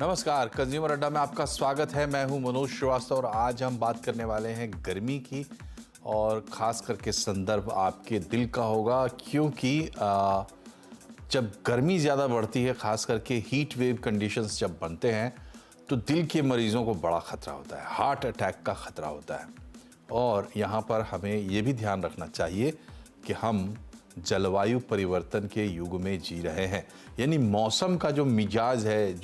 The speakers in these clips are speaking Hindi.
नमस्कार, कंज्यूमर अड्डा में आपका स्वागत है। मैं हूं मनोज श्रीवास्तव और आज हम बात करने वाले हैं गर्मी की, और ख़ास करके संदर्भ आपके दिल का होगा, क्योंकि जब गर्मी ज़्यादा बढ़ती है, ख़ास करके हीट वेव कंडीशंस जब बनते हैं, तो दिल के मरीज़ों को बड़ा ख़तरा होता है, हार्ट अटैक का ख़तरा होता है। और यहाँ पर हमें ये भी ध्यान रखना चाहिए कि हम जलवायु परिवर्तन के युग में जी रहे हैं, यानी मौसम का जो मिजाज है,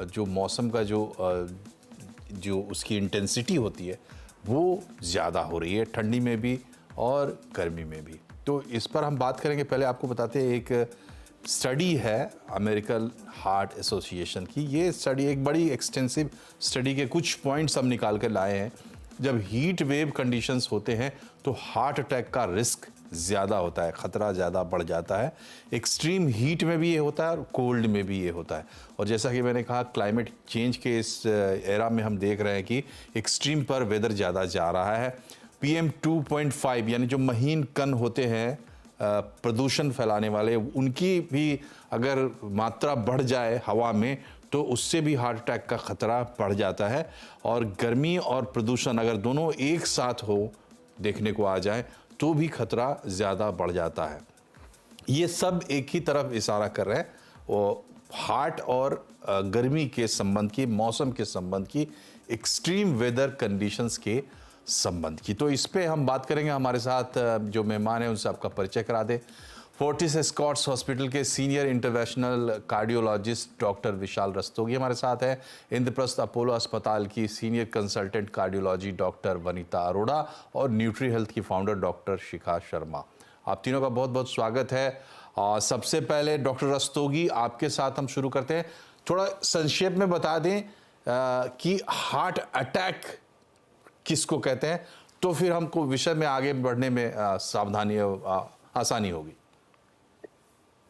जो मौसम का जो उसकी इंटेंसिटी होती है वो ज़्यादा हो रही है, ठंडी में भी और गर्मी में भी। तो इस पर हम बात करेंगे। पहले आपको बताते हैं, एक स्टडी है अमेरिकन हार्ट एसोसिएशन की। ये स्टडी एक बड़ी एक्सटेंसिव स्टडी के कुछ पॉइंट्स हम निकाल कर लाए हैं। जब हीट वेव कंडीशंस होते हैं तो हार्ट अटैक का रिस्क ज़्यादा होता है, ख़तरा ज़्यादा बढ़ जाता है। एक्सट्रीम हीट में भी ये होता है और कोल्ड में भी ये होता है। और जैसा कि मैंने कहा, क्लाइमेट चेंज के इस एरा में हम देख रहे हैं कि एक्सट्रीम पर वेदर ज़्यादा जा रहा है। PM 2.5 यानी जो महीन कण होते हैं प्रदूषण फैलाने वाले, उनकी भी अगर मात्रा बढ़ जाए हवा में तो उससे भी हार्ट अटैक का ख़तरा बढ़ जाता है। और गर्मी और प्रदूषण अगर दोनों एक साथ हो देखने को आ जाए तो भी खतरा ज़्यादा बढ़ जाता है। ये सब एक ही तरफ इशारा कर रहे हैं, वो हार्ट और गर्मी के संबंध की, मौसम के संबंध की, एक्सट्रीम वेदर कंडीशंस के संबंध की। तो इस पे हम बात करेंगे। हमारे साथ जो मेहमान हैं उनसे आपका परिचय करा दें। फोर्टिस एस्कॉर्ट्स हॉस्पिटल के सीनियर इंटरवेंशनल कार्डियोलॉजिस्ट डॉक्टर विशाल रस्तोगी हमारे साथ हैं। इंद्रप्रस्थ अपोलो अस्पताल की senior consultant cardiology doctor Vanita Arora और न्यूट्री हेल्थ की फाउंडर डॉक्टर शिखा शर्मा। आप तीनों का बहुत बहुत स्वागत है। सबसे पहले डॉक्टर रस्तोगी, आपके साथ हम शुरू करते हैं। थोड़ा संक्षेप में बता दें कि हार्ट अटैक किसको कहते हैं, तो फिर हमको विषय में आगे बढ़ने में सावधानी आसानी होगी।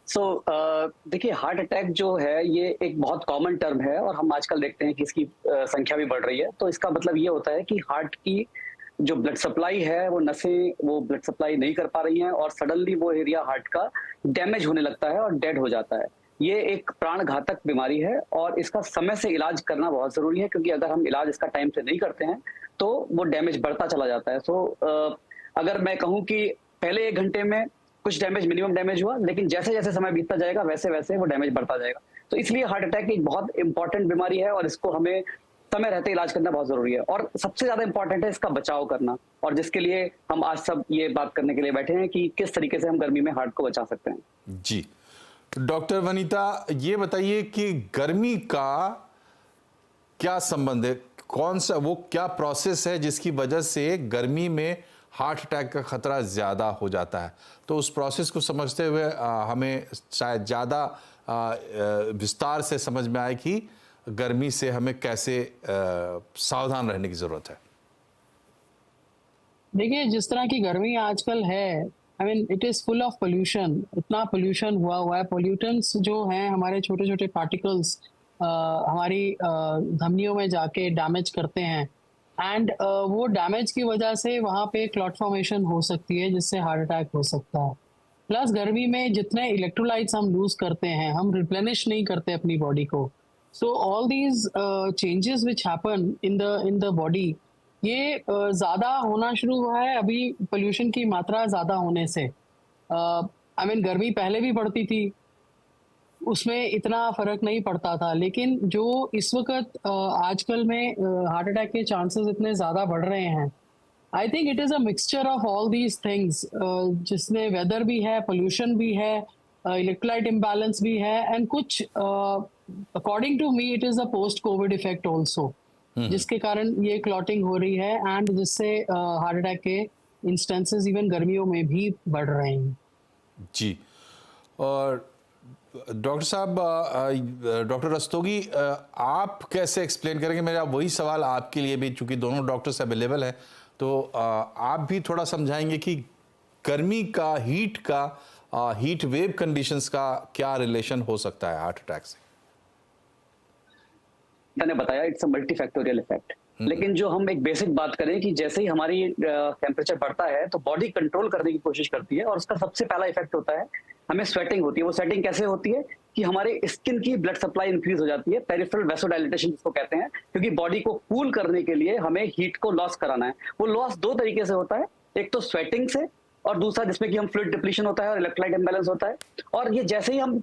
देखिए, हार्ट अटैक जो है ये एक बहुत कॉमन टर्म है और हम आजकल देखते हैं कि इसकी संख्या भी बढ़ रही है। तो इसका मतलब ये होता है कि हार्ट की जो ब्लड सप्लाई है, वो नसें वो ब्लड सप्लाई नहीं कर पा रही हैं और सडनली वो एरिया हार्ट का डैमेज होने लगता है और डेड हो जाता है। ये एक प्राण घातक बीमारी है और इसका समय से इलाज करना बहुत जरूरी है, क्योंकि अगर हम इलाज इसका टाइम से नहीं करते हैं तो वो डैमेज बढ़ता चला जाता है। अगर मैं कहूँ कि पहले 1 घंटे में कुछ डैमेज, मिनिमम डैमेज हुआ, लेकिन जैसे जैसे समय बीतता जाएगा वैसे वैसे वो डैमेज बढ़ता जाएगा। तो इसलिए हार्ट अटैक एक बहुत इंपॉर्टेंट बीमारी है और इसको हमें समय रहते इलाज करना बहुत जरूरी है। और सबसे ज्यादा इंपॉर्टेंट है इसका बचाव करना, और जिसके लिए हम आज सब ये बात करने के लिए बैठे हैं कि किस तरीके से हम गर्मी में हार्ट को बचा सकते हैं। जी डॉक्टर वनीता, ये बताइए कि गर्मी का क्या संबंध है, कौन सा वो क्या प्रोसेस है जिसकी वजह से गर्मी में हार्ट अटैक का खतरा ज़्यादा हो जाता है। तो उस प्रोसेस को समझते हुए हमें शायद ज़्यादा विस्तार से समझ में आए कि गर्मी से हमें कैसे सावधान रहने की ज़रूरत है। देखिए, जिस तरह की गर्मी आजकल है, I mean it is full of pollution. इतना पोल्यूशन हुआ है। पोल्यूटेंट्स जो हैं, हमारे छोटे छोटे पार्टिकल्स हमारी धमनियों में जाके डैमेज करते हैं, एंड वो डैमेज की वजह से वहाँ पे क्लॉट फॉर्मेशन हो सकती है, जिससे हार्ट अटैक हो सकता है। प्लस गर्मी में जितने इलेक्ट्रोलाइट्स हम लूज करते हैं, हम रिप्लेनिश नहीं करते अपनी बॉडी को। So all these changes which happen in the body, ये ज़्यादा होना शुरू हुआ है अभी पोल्यूशन की मात्रा ज़्यादा होने से। आई मीन गर्मी पहले भी पड़ती थी, उसमें इतना फर्क नहीं पड़ता था, लेकिन जो इस वक्त आजकल में हार्ट अटैक के चांसेस इतने ज़्यादा बढ़ रहे हैं, I think it is a mixture of all these things, जिसमें वेदर भी है, पोल्यूशन भी है, इलेक्ट्रोलाइट इम्बैलेंस भी है, एंड कुछ according to me it is a post COVID effect also, जिसके कारण ये क्लॉटिंग हो रही है एंड जिससे हार्ट अटैक के इंस्टेंसेस इवन गर्मियों में भी बढ़ रहे हैं। जी, और डॉक्टर साहब, डॉक्टर रस्तोगी, आप कैसे एक्सप्लेन करेंगे? मेरा वही सवाल आपके लिए भी, चूंकि दोनों डॉक्टर्स अवेलेबल हैं, तो आप भी थोड़ा समझाएंगे कि गर्मी का, हीट वेव कंडीशंस का क्या रिलेशन हो सकता है हार्ट अटैक से? मैंने बताया इट्स अ मल्टीफैक्टोरियल इफेक्ट, लेकिन जो हम एक बेसिक बात करें कि जैसे ही हमारी टेम्परेचर बढ़ता है तो बॉडी कंट्रोल करने की कोशिश करती है, और उसका सबसे पहला इफेक्ट होता है, हमें स्वेटिंग होती है। वो स्वेटिंग कैसे होती है कि हमारे स्किन की ब्लड सप्लाई इंक्रीज हो जाती है, पेरिफेरल वैसोडाइलेटेशन जिसको कहते हैं, क्योंकि बॉडी को कूल करने के लिए हमें हीट को लॉस कराना है। वो लॉस दो तरीके से होता है, एक तो स्वेटिंग से और दूसरा जिसमें कि हम फ्लूइड डिप्लीशन होता है और इलेक्ट्रोलाइट इम्बैलेंस होता है। और ये जैसे ही हम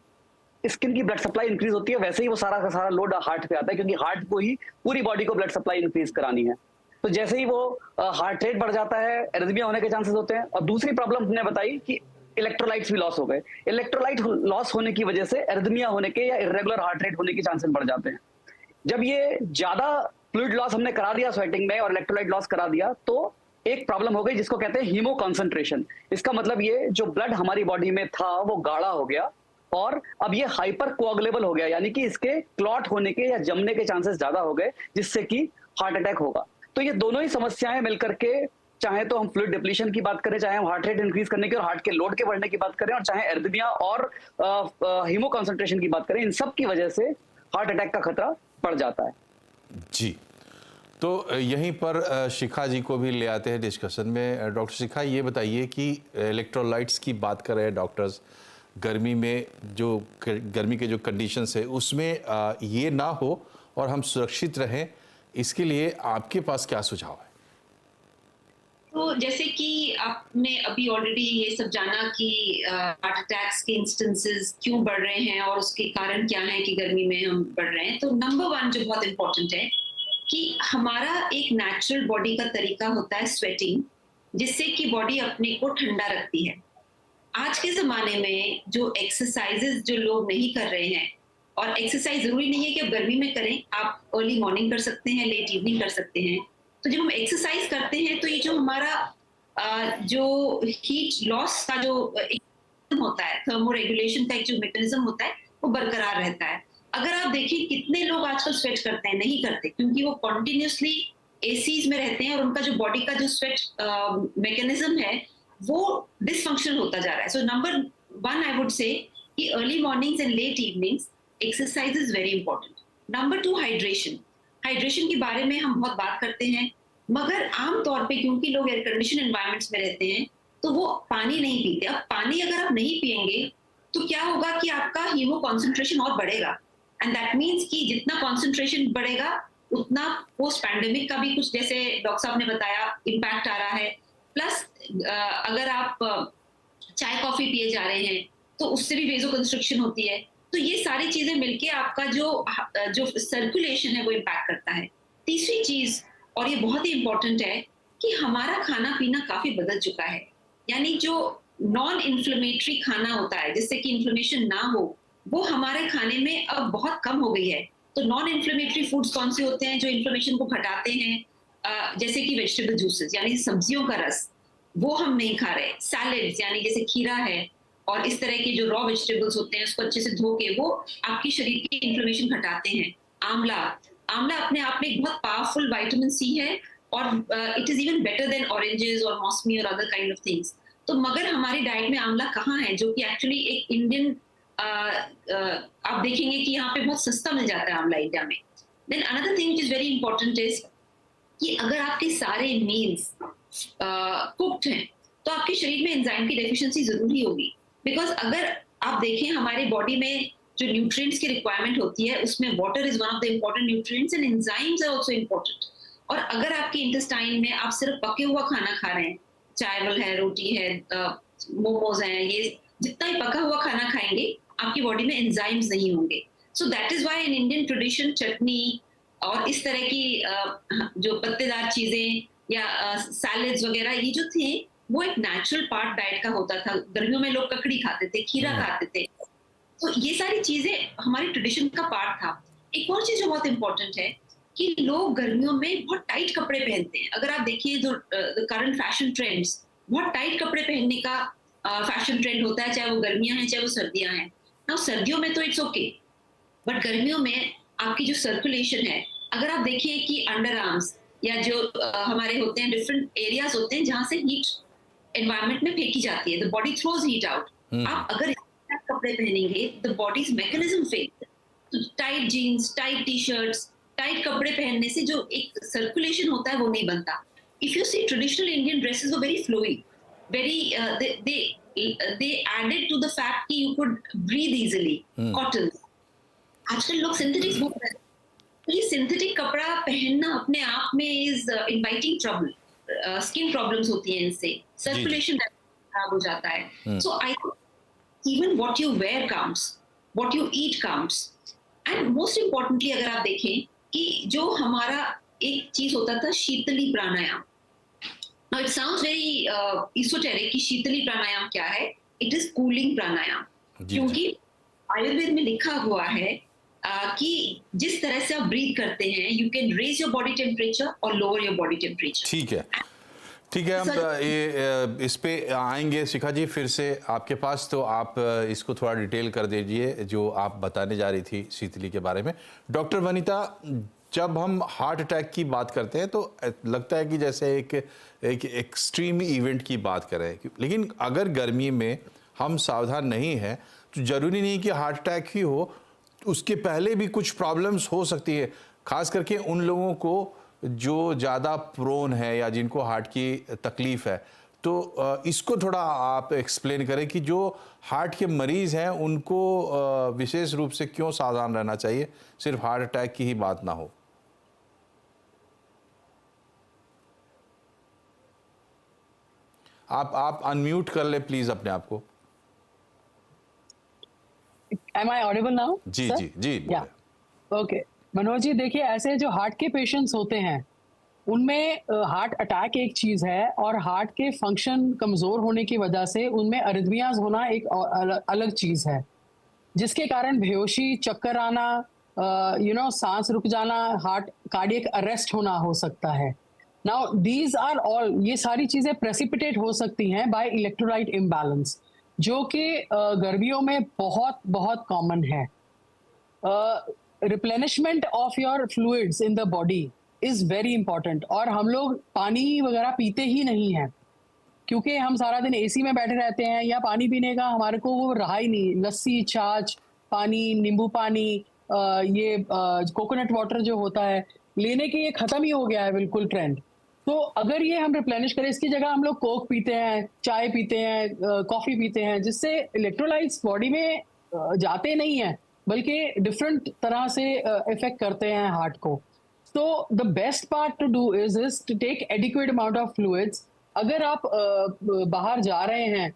स्किन की ब्लड सप्लाई इंक्रीज होती है वैसे ही वो सारा का सारा लोड हार्ट पे आता है, क्योंकि हार्ट को ही पूरी बॉडी को ब्लड सप्लाई इंक्रीज करानी है। तो जैसे ही वो हार्ट रेट बढ़ जाता है, एरिथमिया होने के चांसेस होते हैं। और दूसरी प्रॉब्लम हमने बताई कि इलेक्ट्रोलाइट्स भी लॉस हो गए। इलेक्ट्रोलाइट लॉस होने की वजह से एरिथमिया होने के या इरेगुलर हार्ट रेट होने के चांसेस बढ़ जाते हैं। जब ये ज्यादा फ्लूइड लॉस हमने करा दिया स्वेटिंग में और इलेक्ट्रोलाइट लॉस करा दिया, तो एक प्रॉब्लम हो गई जिसको कहते हैं हीमो कॉन्सेंट्रेशन। इसका मतलब ये जो ब्लड हमारी बॉडी में था वो गाढ़ा हो गया और अब ये हाइपर कोआगुलेबल हो गया, यानी कि इसके क्लॉट होने के या जमने के चांसेस ज्यादा हो गए, जिससे कि हार्ट अटैक होगा। तो ये दोनों ही समस्याएं मिलकर के, चाहे तो हम फ्लूइड डिप्लीशन की बात करें, चाहे हम हार्ट रेट इंक्रीज करने की और हार्ट के लोड के बढ़ने की बात करें, और चाहे एरिथमिया और हीमो कॉन्सेंट्रेशन की बात करें, इन सब की वजह से हार्ट अटैक का खतरा बढ़ जाता है। जी, तो यहीं पर शिखा जी को भी ले आते हैं डिस्कशन में। डॉक्टर शिखा, ये बताइए कि इलेक्ट्रोलाइट्स की बात कर रहे हैं डॉक्टर्स, गर्मी में जो गर्मी के जो कंडीशंस है उसमें ये ना हो और हम सुरक्षित रहें, इसके लिए आपके पास क्या सुझाव है? तो जैसे कि आपने अभी ऑलरेडी ये सब जाना कि हार्ट अटैक्स के इंस्टेंसेस क्यों बढ़ रहे हैं और उसके कारण क्या है कि गर्मी में हम बढ़ रहे हैं। तो नंबर वन जो बहुत इंपॉर्टेंट है कि हमारा एक नेचुरल बॉडी का तरीका होता है स्वेटिंग, जिससे कि बॉडी अपने को ठंडा रखती है। आज के ज़माने में जो एक्सरसाइजेज जो लोग नहीं कर रहे हैं, और एक्सरसाइज ज़रूरी नहीं है कि आप गर्मी में करें, आप अर्ली मॉर्निंग कर सकते हैं, लेट इवनिंग कर सकते हैं। तो जब हम एक्सरसाइज करते हैं तो ये जो हमारा जो हीट लॉस का जो होता है, थर्मो रेगुलेशन का एक जो मैकेनिज्म होता है, वो बरकरार रहता है। अगर आप देखिए कितने लोग आजकल स्वेट करते हैं, नहीं करते, क्योंकि वो कॉन्टिन्यूसली एसीज में रहते हैं और उनका जो बॉडी का जो स्वेट मैकेनिज्म है वो डिसफंक्शनल होता जा रहा है। So number one I would say कि early mornings and late evenings exercise is very important. Number two, hydration. Hydration के बारे में हम बहुत बात करते हैं, मगर आमतौर पे क्योंकि लोग एयर कंडीशन एनवायरमेंट्स में रहते हैं तो वो पानी नहीं पीते। अब पानी अगर आप नहीं पिएंगे तो क्या होगा कि आपका हीमो कॉन्सेंट्रेशन और बढ़ेगा, एंड दैट मीन्स कि जितना कॉन्सेंट्रेशन बढ़ेगा उतना पोस्ट पैंडेमिक का भी कुछ, जैसे डॉक्टर साहब ने बताया, इम्पैक्ट आ रहा है। प्लस अगर आप चाय कॉफी पिए जा रहे हैं तो उससे भी वेजो कंस्ट्रक्शन होती है। तो ये सारी चीजें मिलके आपका जो सर्कुलेशन है वो इम्पैक्ट करता है। तीसरी चीज, और ये बहुत ही इंपॉर्टेंट है, कि हमारा खाना पीना काफी बदल चुका है। यानी जो नॉन इन्फ्लेमेटरी खाना होता है जिससे कि इन्फ्लेमेशन ना हो, वो हमारे खाने में अब बहुत कम हो गई है। तो नॉन इन्फ्लेमेटरी फूड्स कौन से होते हैं जो इन्फ्लेमेशन को घटाते हैं? जैसे कि वेजिटेबल जूसेस यानी सब्जियों का रस, वो हम नहीं खा रहे। सैलेड्स यानी जैसे खीरा है और इस तरह के जो रॉ वेजिटेबल्स होते हैं उसको अच्छे से धो के वो आपकी शरीर की इन्फ्लेमेशन घटाते हैं। आंवला अपने आप में एक बहुत पावरफुल विटामिन सी है और it is even better than oranges और मौसमी और अदर काइंड ऑफ थिंग्स। तो मगर हमारी डाइट में आंवला कहाँ है, जो कि एक्चुअली एक इंडियन आप देखेंगे कि यहाँ पे बहुत सस्ता मिल जाता है आंवला इंडिया में। Then another thing which is very important is कि अगर आपके सारे मील्स कुक्ड हैं तो आपके शरीर में एंजाइम की डेफिशिएंसी जरूरी होगी। बिकॉज अगर आप देखें हमारे बॉडी में जो न्यूट्रिएंट्स की रिक्वायरमेंट होती है उसमें water is one of the important nutrients and enzymes are also important. और अगर आपके इंटेस्टाइन में आप सिर्फ पके हुआ खाना खा रहे हैं, चावल है, रोटी है, मोमोज हैं, ये जितना ही पका हुआ खाना खाएंगे आपकी बॉडी में एंजाइम्स नहीं होंगे। So that is why in Indian tradition chutney और इस तरह की जो पत्तेदार चीजें या सैलेड्स वगैरह ये जो थे वो एक नेचुरल पार्ट डाइट का होता था। गर्मियों में लोग ककड़ी खाते थे, खीरा खाते थे, तो ये सारी चीजें हमारी ट्रेडिशन का पार्ट था। एक और चीज जो बहुत इंपॉर्टेंट है कि लोग गर्मियों में बहुत टाइट कपड़े पहनते हैं। अगर आप देखिए जो करंट फैशन ट्रेंड्स, बहुत टाइट कपड़े पहनने का फैशन ट्रेंड होता है, चाहे वो गर्मियां हैं चाहे वो सर्दियां हैं। ना सर्दियों में तो इट्स ओके, बट गर्मियों में आपकी जो सर्कुलेशन है, अगर आप देखिए कि अंडर आर्म्स या जो हमारे होते हैं डिफरेंट एरियाज होते हैं जहां से हीट एनवायरनमेंट में फेंकी जाती है, the body throws heat out. आप अगर कपड़े पहनेंगे द बॉडीज मैकेनिज्म फेल। तो tight jeans, tight T shirts, tight कपड़े पहनने से जो एक सर्कुलेशन होता है वो नहीं बनता। If you see traditional Indian dresses were very flowy, very they they added to the fact कि you could breathe easily. Cotton. आजकल लोग सिंथेटिक्स बहुत पहनते हैं, तो ये सिंथेटिक कपड़ा पहनना अपने आप में is inviting trouble. Skin problems होती हैं इनसे, सर्कुलेशन खराब हो जाता है. So I even what you wear counts, what you eat counts. And most importantly अगर आप देखें कि जो हमारा एक चीज होता था Sheetali pranayama. Now it sounds very esoteric कि शीतली प्राणायाम क्या है. इट इज कूलिंग प्राणायाम, क्योंकि आयुर्वेद में लिखा हुआ है कि जिस तरह से आप ब्रीथ करते हैं, you can raise your body temperature और लोअर योर बॉडी टेम्परेचर. ठीक है, ठीक है. हम ये इस पे आएंगे शिखा जी फिर से आपके पास, तो आप इसको थोड़ा डिटेल कर दीजिए जो आप बताने जा रही थी शीतली के बारे में. डॉक्टर वनिता, जब हम हार्ट अटैक की बात करते हैं तो लगता है कि जैसे एक एक्सट्रीम इवेंट की बात कर रहे हैं, लेकिन अगर गर्मी में हम सावधान नहीं हैं तो ज़रूरी नहीं कि हार्ट अटैक ही हो, उसके पहले भी कुछ प्रॉब्लम्स हो सकती है, खास करके उन लोगों को जो ज़्यादा प्रोन है या जिनको हार्ट की तकलीफ़ है. तो इसको थोड़ा आप एक्सप्लेन करें कि जो हार्ट के मरीज़ हैं उनको विशेष रूप से क्यों सावधान रहना चाहिए, सिर्फ हार्ट अटैक की ही बात ना हो. आप अनम्यूट कर ले प्लीज़ अपने आप को. Am I audible now? Ji sir? जी जी. या ओके मनोज जी, देखिए ऐसे जो हार्ट के पेशेंट्स होते हैं उनमें हार्ट अटैक एक चीज है और हार्ट के फंक्शन कमजोर होने की वजह से उनमें अरिथमियाज होना एक अलग चीज है, जिसके कारण बेहोशी, चक्कर आना, सांस रुक जाना, हार्ट कार्डियक अरेस्ट होना हो सकता है. नाउ दीज आर ऑल, ये सारी चीजें प्रेसिपिटेट हो सकती हैं बाय इलेक्ट्रोलाइट इम्बैलेंस, जो कि गर्मियों में बहुत बहुत कॉमन है. Replenishment of your fluids in the body is very important. और हम लोग पानी वगैरह पीते ही नहीं हैं, क्योंकि हम सारा दिन एसी में बैठे रहते हैं, या पानी पीने का हमारे को वो रहा ही नहीं. लस्सी, छाछ, पानी, नींबू पानी, ये कोकोनट वाटर जो होता है लेने के, ये खत्म ही हो गया है बिल्कुल ट्रेंड. तो अगर ये हम रिप्लेनिश करें, इसकी जगह हम लोग कोक पीते हैं, चाय पीते हैं, कॉफी पीते हैं, जिससे इलेक्ट्रोलाइट्स बॉडी में जाते नहीं हैं बल्कि डिफरेंट तरह से इफेक्ट करते हैं हार्ट को. तो the best part to do is to take adequate amount of fluids. अगर आप बाहर जा रहे हैं,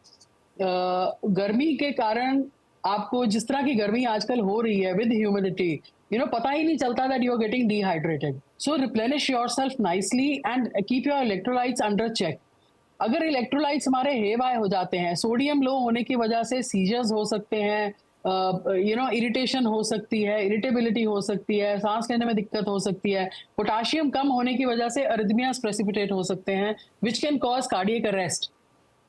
गर्मी के कारण आपको जिस तरह की गर्मी आजकल हो रही है विद ह्यूमिडिटी, पता ही नहीं चलता that you are getting dehydrated. So replenish yourself nicely and keep your electrolytes under check. अगर इलेक्ट्रोलाइट्स हमारे हेवाय हो जाते हैं, सोडियम लो होने की वजह से सीजर्स हो सकते हैं, इरिटेशन हो सकती है, इरिटेबिलिटी हो सकती है, सांस लेने में दिक्कत हो सकती है, पोटाशियम कम होने की वजह से अरिथमियाज प्रेसिपिटेट हो सकते हैं which can cause cardiac arrest.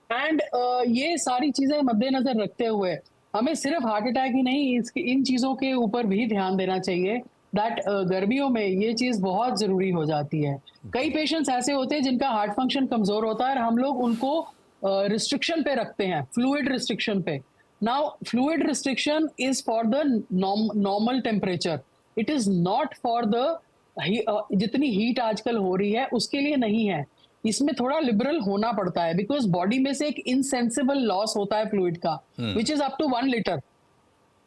And ये सारी चीजें मद्देनजर रखते हुए हमें सिर्फ हार्ट अटैक ही नहीं, इन चीजों के ऊपर भी ध्यान देना चाहिए दैट गर्मियों में ये चीज बहुत जरूरी हो जाती है. कई पेशेंट्स ऐसे होते हैं जिनका हार्ट फंक्शन कमजोर होता है और हम लोग उनको रिस्ट्रिक्शन पे रखते हैं, फ्लूइड रिस्ट्रिक्शन पे. Now fluid restriction is for the normal temperature, it is not for the जितनी हीट आजकल हो रही है उसके लिए नहीं है. इसमें थोड़ा लिबरल होना पड़ता है बिकॉज बॉडी में से एक इनसेंसिबल लॉस होता है फ्लूइड का which is up to 1 litre.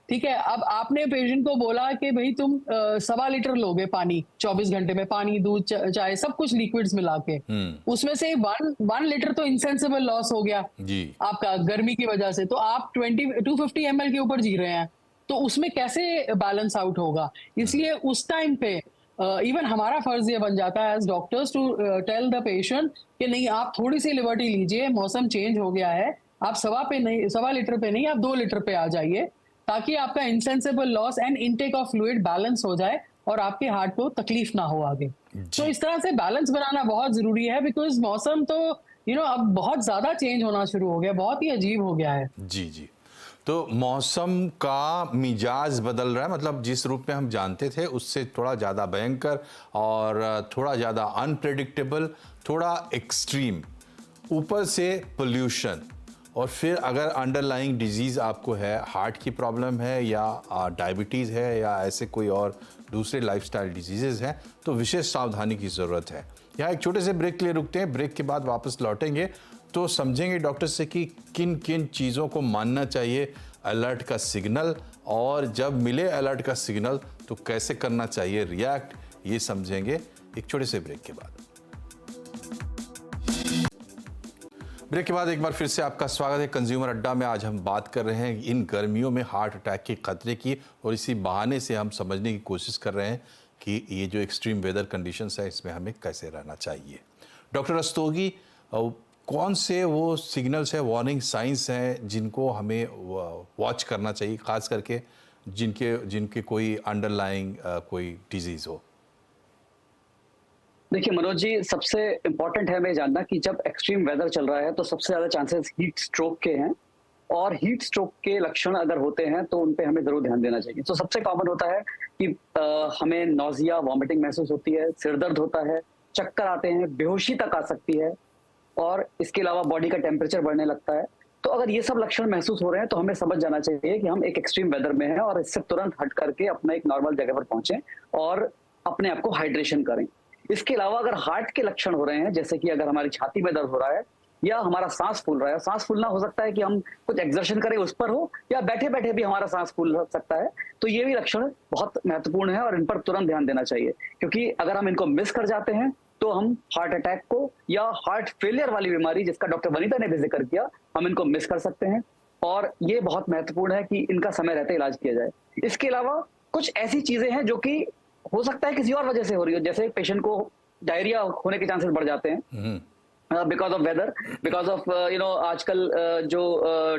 ठीक है, अब आपने पेशेंट को बोला कि भाई तुम 1.25 लीटर लोगे पानी 24 घंटे में, पानी, दूध, चाय, सब कुछ लिक्विड्स मिला के, उसमें से 1 लीटर तो इनसेंसिबल लॉस हो गया जी आपका गर्मी की वजह से. तो आप 250 ml के ऊपर जी रहे हैं, तो उसमें कैसे बैलेंस आउट होगा. इसलिए उस टाइम पे इवन हमारा फर्ज ये बन जाता है as doctors to tell the patient कि नहीं, आप थोड़ी सी लिबर्टी लीजिए, मौसम चेंज हो गया है, आप 1.25 लीटर पे नहीं, आप 2 लीटर पे आ जाइए, ताकि आपका insensible loss and intake of fluid balance हो जाए और आपके हार्ट को तकलीफ ना हो आगे. तो इस तरह से बैलेंस बनाना बहुत जरूरी है बिकॉज मौसम तो अब बहुत ज्यादा चेंज होना शुरू हो गया, बहुत ही अजीब हो गया है. जी जी. तो मौसम का मिजाज बदल रहा है, मतलब जिस रूप में हम जानते थे उससे थोड़ा ज़्यादा भयंकर और थोड़ा ज़्यादा अनप्रेडिक्टेबल, थोड़ा एक्सट्रीम, ऊपर से पोल्यूशन, और फिर अगर अंडरलाइंग डिजीज़ आपको है, हार्ट की प्रॉब्लम है या डायबिटीज़ है या ऐसे कोई और दूसरे लाइफस्टाइल डिजीज़ेज़ हैं, तो विशेष सावधानी की ज़रूरत है. यहाँ एक छोटे से ब्रेक के लिए रुकते हैं, ब्रेक के बाद वापस लौटेंगे तो समझेंगे डॉक्टर से कि किन किन चीज़ों को मानना चाहिए अलर्ट का सिग्नल, और जब मिले अलर्ट का सिग्नल तो कैसे करना चाहिए रिएक्ट, ये समझेंगे एक छोटे से ब्रेक के बाद। ब्रेक के बाद एक बार फिर से आपका स्वागत है कंज्यूमर अड्डा में। आज हम बात कर रहे हैं इन गर्मियों में हार्ट अटैक के खतरे की, और इसी बहाने से हम समझने की कोशिश कर रहे हैं कि ये जो एक्सट्रीम वेदर कंडीशंस है इसमें हमें कैसे रहना चाहिए। डॉक्टर रस्तोगी, कौन से वो सिग्नल्स हैं, वार्निंग साइंस हैं जिनको हमें वॉच करना चाहिए, खास करके जिनके कोई अंडरलाइंग कोई डिजीज हो? देखिए मनोज जी, सबसे इम्पोर्टेंट है हमें जानना कि जब एक्सट्रीम वेदर चल रहा है तो सबसे ज्यादा चांसेस हीट स्ट्रोक के हैं, और हीट स्ट्रोक के लक्षण अगर होते हैं तो उन पे हमें जरूर ध्यान देना चाहिए। तो सबसे कॉमन होता है कि हमें नौजिया, वॉमिटिंग महसूस होती है, सिर दर्द होता है, चक्कर आते हैं, बेहोशी तक आ सकती है, और इसके अलावा बॉडी का टेम्परेचर बढ़ने लगता है। तो अगर ये सब लक्षण महसूस हो रहे हैं तो हमें समझ जाना चाहिए कि हम एक एक्सट्रीम वेदर में हैं, और इससे तुरंत हट करके अपना एक नॉर्मल जगह पर पहुंचे और अपने आप को हाइड्रेशन करें। इसके अलावा अगर हार्ट के लक्षण हो रहे हैं, जैसे कि अगर हमारी छाती में दर्द हो रहा है या हमारा सांस फूल रहा है, सांस फूलना हो सकता है कि हम कुछ एक्सर्शन करें उस पर हो, या बैठे बैठे भी हमारा सांस फूल सकता है, तो ये भी लक्षण बहुत महत्वपूर्ण है और इन पर तुरंत ध्यान देना चाहिए। क्योंकि अगर हम इनको मिस कर जाते हैं तो हम हार्ट अटैक को या हार्ट फेलियर वाली बीमारी, जिसका डॉक्टर वनीता ने भी जिक्र किया, हम इनको मिस कर सकते हैं, और ये बहुत महत्वपूर्ण है कि इनका समय रहते इलाज किया जाए। इसके अलावा कुछ ऐसी चीजें हैं जो कि हो सकता है किसी और वजह से हो रही हो, जैसे पेशेंट को डायरिया होने के चांसेस बढ़ जाते हैं because of weather, because of आजकल जो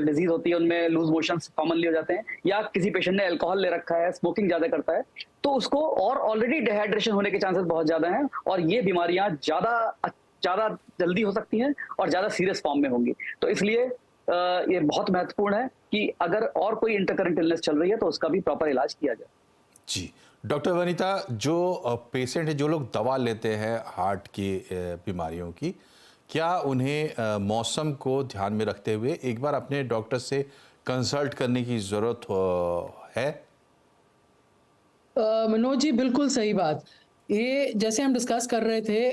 डिजीज होती है उनमें लूज मोशंस कॉमनली हो जाते हैं, या किसी पेशेंट ने अल्कोहल ले रखा है, स्मोकिंग ज्यादा करता है, तो उसको और ऑलरेडी डिहाइड्रेशन होने के चांसेस बहुत ज्यादा हैं, और ये बीमारियां ज्यादा जल्दी हो सकती हैं और ज्यादा सीरियस फॉर्म में होंगी। तो इसलिए ये बहुत महत्वपूर्ण है कि अगर और कोई इंटरकरेंट इलनेस चल रही है तो उसका भी प्रॉपर इलाज किया जाए। जी डॉक्टर वनीता, जो पेशेंट है, जो लोग दवा लेते हैं हार्ट की बीमारियों की, क्या उन्हें मौसम को ध्यान में रखते हुए एक बार अपने डॉक्टर से कंसल्ट करने की ज़रूरत है? मनोज जी, बिल्कुल सही बात। ये जैसे हम डिस्कस कर रहे थे,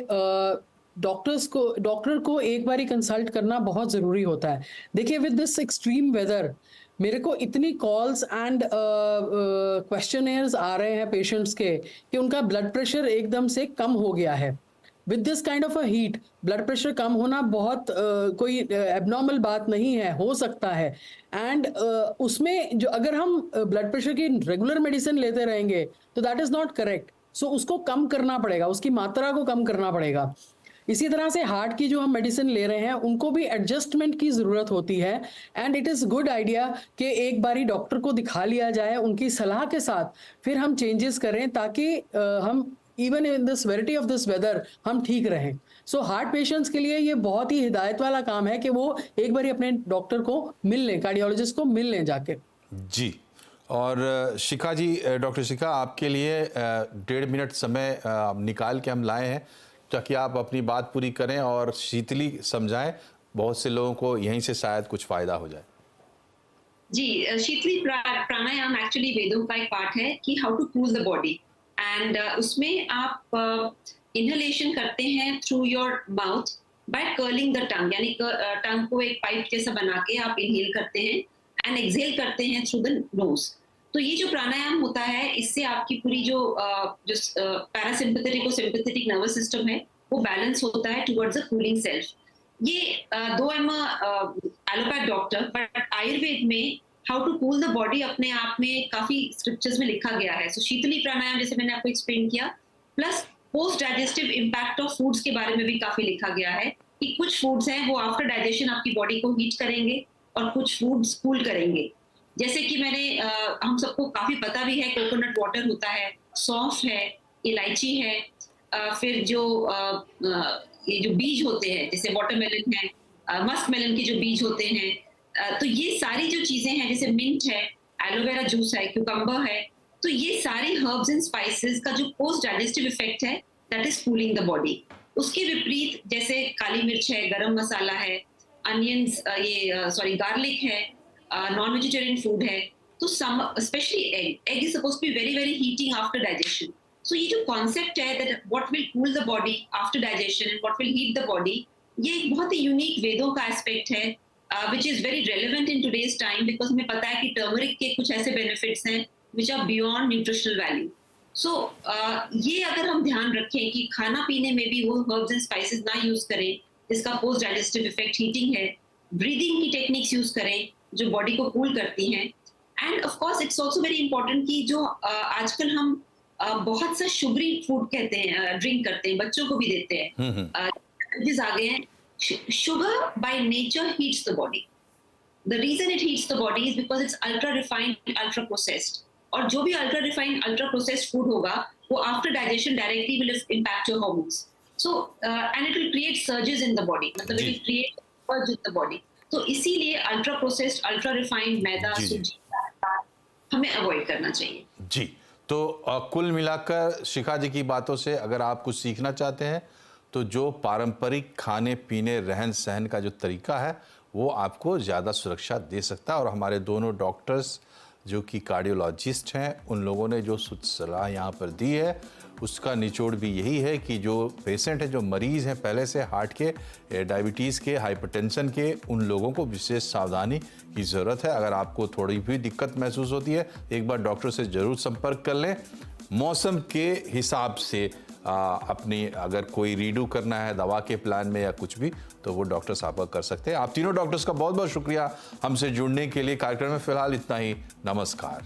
डॉक्टर को एक बार ही कंसल्ट करना बहुत ज़रूरी होता है। देखिए, विद दिस एक्सट्रीम वेदर मेरे को इतनी कॉल्स एंड क्वेश्चनेयर्स आ रहे हैं पेशेंट्स के कि उनका ब्लड प्रेशर एकदम से कम हो गया है। With this kind of a heat blood pressure कम होना बहुत कोई एबनॉर्मल बात नहीं है, हो सकता है। एंड उसमें जो अगर हम ब्लड प्रेशर की रेगुलर मेडिसिन लेते रहेंगे तो दैट इज नॉट करेक्ट। सो उसको कम करना पड़ेगा, उसकी मात्रा को कम करना पड़ेगा। इसी तरह से हार्ट की जो हम मेडिसिन ले रहे हैं उनको भी एडजस्टमेंट की ज़रूरत होती है, and it is good idea कि एक बारी डॉक्टर को दिखा लिया जाए, उनकी सलाह के साथ फिर हम चेंजेस करें, ताकि हम even in the severity of this weather हम ठीक रहें। सो हार्ट पेशेंट्स के लिए ये बहुत ही हिदायत वाला काम है कि वो एक बारी अपने डॉक्टर को मिल लें, कार्डियोलॉजिस्ट को मिल लें जाके। जी। और शिखा जी, डॉक्टर शिखा, आपके लिए 1.5 मिनट समय निकाल के हम लाए हैं ताकि आप अपनी बात पूरी करें और शीतली समझाएं। बहुत से लोगों को यहीं से शायद कुछ फायदा हो जाए। जी, शीतली प्राणायाम एक्चुअली वेदों का एक पार्ट है कि how to cool the body, and उसमें आप इनहेलेशन करते हैं through your mouth by curling the tongue, यानी टंग को एक पाइप जैसा बना के आप इनहेल करते हैं एंड एक्सहेल करते हैं थ्रू द नोज। तो ये जो प्राणायाम होता है, इससे आपकी पूरी जो पैरासिम्पैथेटिक और सिंपैथेटिक नर्वस सिस्टम है वो बैलेंस होता है टुवर्ड्स अ कूलिंग सेल्फ। ये दो I am allopath doctor, but Ayurveda में how to cool the body अपने आप में काफी स्क्रिप्चर्स में लिखा गया है। सो शीतली प्राणायाम जैसे मैंने आपको एक्सप्लेन किया, plus post digestive impact of foods के बारे में भी काफी लिखा गया है कि कुछ फूड्स हैं वो आफ्टर डाइजेशन आपकी बॉडी को हीट करेंगे और कुछ फूड्स कूल करेंगे। जैसे कि हम सबको काफी पता भी है, कोकोनट वाटर होता है, सौंफ है, इलायची है, फिर जो ये जो बीज होते हैं जैसे वाटरमेलन है, मस्क मेलन के जो बीज होते हैं, तो ये सारी जो चीजें हैं, जैसे मिंट है, एलोवेरा जूस है, क्यूकम्बर है, तो ये सारे हर्ब्स एंड स्पाइसेस का जो पोस्ट डाइजेस्टिव इफेक्ट है that is cooling the body. उसके विपरीत जैसे काली मिर्च है, गरम मसाला है, अनियंस, गार्लिक है, नॉन वेजिटेरियन फूड है, तो specially egg is suppose to be very very heating after digestion. So ये जो कॉन्सेप्ट है that what will cool the body after digestion and what will heat the body, ये एक बहुत ही यूनिक वेदों का एस्पेक्ट है which is very relevant in today's time, because हमें पता है कि टर्मरिक के कुछ ऐसे बेनिफिट्स हैं which are beyond nutritional value. So ये अगर हम ध्यान रखें कि खाना पीने में भी वो हर्ब्स एंड स्पाइसेस ना यूज करें जिसका पोस्ट डाइजेस्टिव इफेक्ट हीटिंग है, ब्रीदिंग की टेक्निक्स यूज करें जो बॉडी को कूल करती हैं, end of course it's also very important कि जो आजकल हम बहुत सा शुगरी फूड कहते हैं, ड्रिंक करते हैं, बच्चों को भी देते हैं, आ गए हैं। Sugar by nature heats the body. The reason it heats the body is because it's ultra refined, ultra processed. और जो भी ultra refined, ultra processed food होगा, वो after digestion directly will impact your hormones. So and it will create surges in the body. मतलब it will create surge in the body. तो इसीलिए ultra processed, ultra refined मैदा, सूजी हमें avoid करना चाहिए। जी, तो कुल मिलाकर शिखा जी की बातों से अगर आप कुछ सीखना चाहते हैं तो जो पारंपरिक खाने पीने रहन सहन का जो तरीका है वो आपको ज़्यादा सुरक्षा दे सकता है। और हमारे दोनों डॉक्टर्स जो कि कार्डियोलॉजिस्ट हैं, उन लोगों ने जो सलाह यहाँ पर दी है उसका निचोड़ भी यही है कि जो पेशेंट हैं, जो मरीज़ हैं पहले से हार्ट के, डायबिटीज़ के, हाइपरटेंशन के, उन लोगों को विशेष सावधानी की ज़रूरत है। अगर आपको थोड़ी भी दिक्कत महसूस होती है एक बार डॉक्टर से ज़रूर संपर्क कर लें। मौसम के हिसाब से अपनी अगर कोई रीडू करना है दवा के प्लान में या कुछ भी तो वो डॉक्टर साहब कर सकते हैं। आप तीनों डॉक्टर्स का बहुत बहुत शुक्रिया हमसे जुड़ने के लिए। कार्यक्रम में फिलहाल इतना ही। नमस्कार।